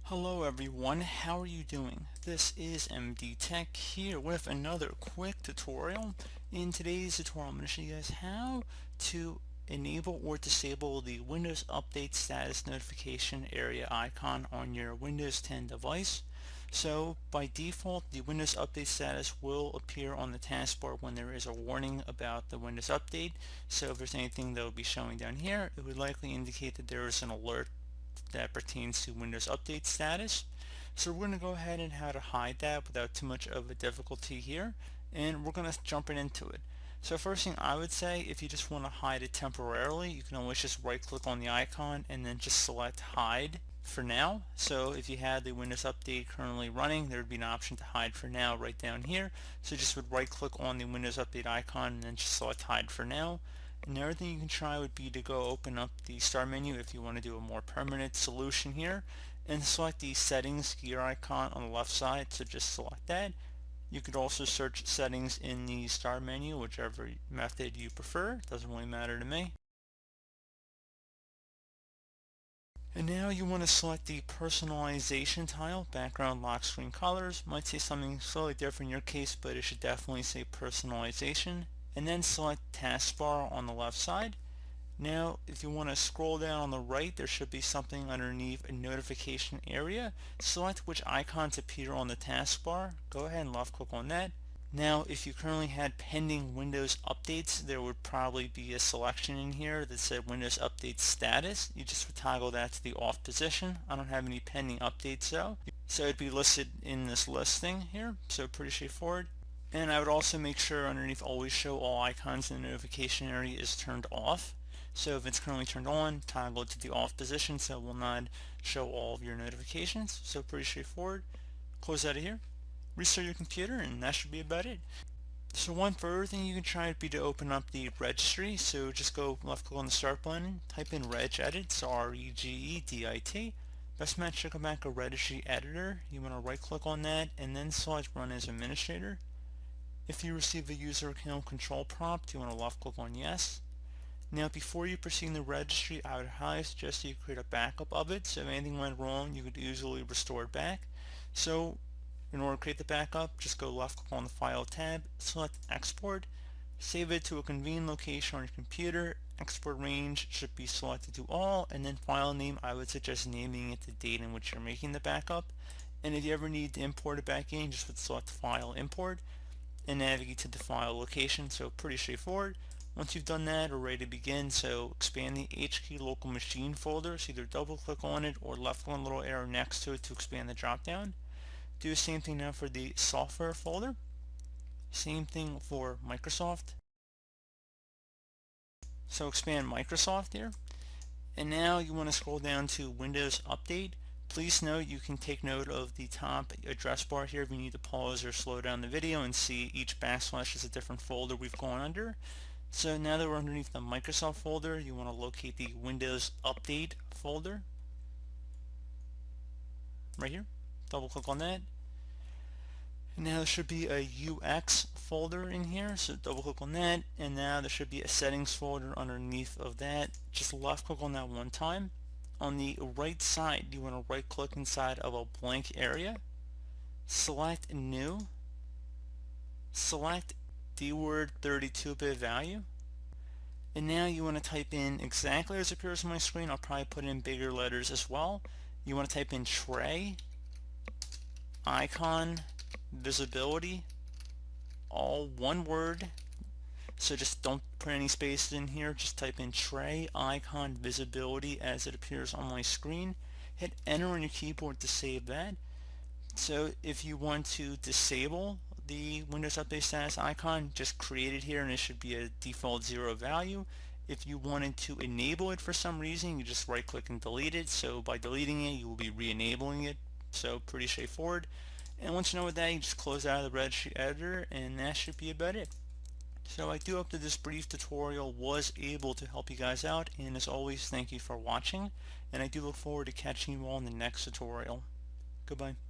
Hello everyone, how are you doing? This is MD Tech here with another quick tutorial. In today's tutorial, I'm going to show you guys how to enable or disable the Windows Update Status Notification area icon on your Windows 10 device. So by default, the Windows Update status will appear on the taskbar when there is a warning about the Windows Update. So if there's anything that will be showing down here, it would likely indicate that there is an alert that pertains to Windows Update status. So we're going to go ahead and how to hide that without too much of a difficulty here, and we're going to jump right into it. So first thing I would say, if you just want to hide it temporarily, you can always just right click on the icon and then just select hide for now. So if you had the Windows Update currently running, there would be an option to hide for now right down here. So you just would right click on the Windows Update icon and then just select hide for now. Another thing you can try would be to go open up the start menu if you want to do a more permanent solution here, and select the settings gear icon on the left side, so just select that. You could also search settings in the start menu, whichever method you prefer, doesn't really matter to me. And now you want to select the personalization tile, background lock screen colors. Might say something slightly different in your case, but it should definitely say personalization. And then select taskbar on the left side. Now if you want to scroll down on the right, there should be something underneath a notification area. Select which icons appear on the taskbar. Go ahead and left click on that. Now if you currently had pending Windows updates, there would probably be a selection in here that said Windows Update Status. You just would toggle that to the off position. I don't have any pending updates though, so it'd be listed in this listing here, so pretty straightforward. And I would also make sure underneath always show all icons in the notification area is turned off. So if it's currently turned on, toggle it to the off position so it will not show all of your notifications. So pretty straightforward. Close out of here, restart your computer, and that should be about it. So one further thing you can try would be to open up the registry. So just go left click on the start button, type in regedit, so regedit. Best match to come back a registry editor. You want to right click on that and then select run as administrator. If you receive a user account control prompt, you want to left click on yes. Now before you proceed in the registry, I would highly suggest you create a backup of it, so if anything went wrong you could easily restore it back. So in order to create the backup, just go left click on the file tab, select export, save it to a convenient location on your computer. Export range should be selected to all, and then file name, I would suggest naming it the date in which you're making the backup. And if you ever need to import it back in, just would select file import and navigate to the file location. So pretty straightforward. Once you've done that, we're ready to begin. So expand the HKey local machine folder. So either double click on it or left click on the little arrow next to it to expand the drop down. Do the same thing now for the software folder. Same thing for Microsoft. So expand Microsoft here. And now you want to scroll down to Windows Update. Please note you can take note of the top address bar here if you need to pause or slow down the video and see each backslash is a different folder we've gone under. So now that we're underneath the Microsoft folder, you want to locate the Windows Update folder right here. Double click on that. And now there should be a UX folder in here, so double click on that, and now there should be a settings folder underneath of that. Just left click on that one time. On the right side, you want to right click inside of a blank area, select new, select the word 32-bit value, and now you want to type in exactly as it appears on my screen. I'll probably put in bigger letters as well. You want to type in tray, icon, visibility, all one word. So just don't put any spaces in here, just type in tray, icon, visibility as it appears on my screen. Hit enter on your keyboard to save that. So if you want to disable the Windows Update Status icon, just create it here and it should be a default 0 value. If you wanted to enable it for some reason, you just right click and delete it. So by deleting it, you will be re-enabling it. So pretty straightforward. And once you know what that, you just close out of the registry editor, and that should be about it. So I do hope that this brief tutorial was able to help you guys out, and as always, thank you for watching, and I do look forward to catching you all in the next tutorial. Goodbye.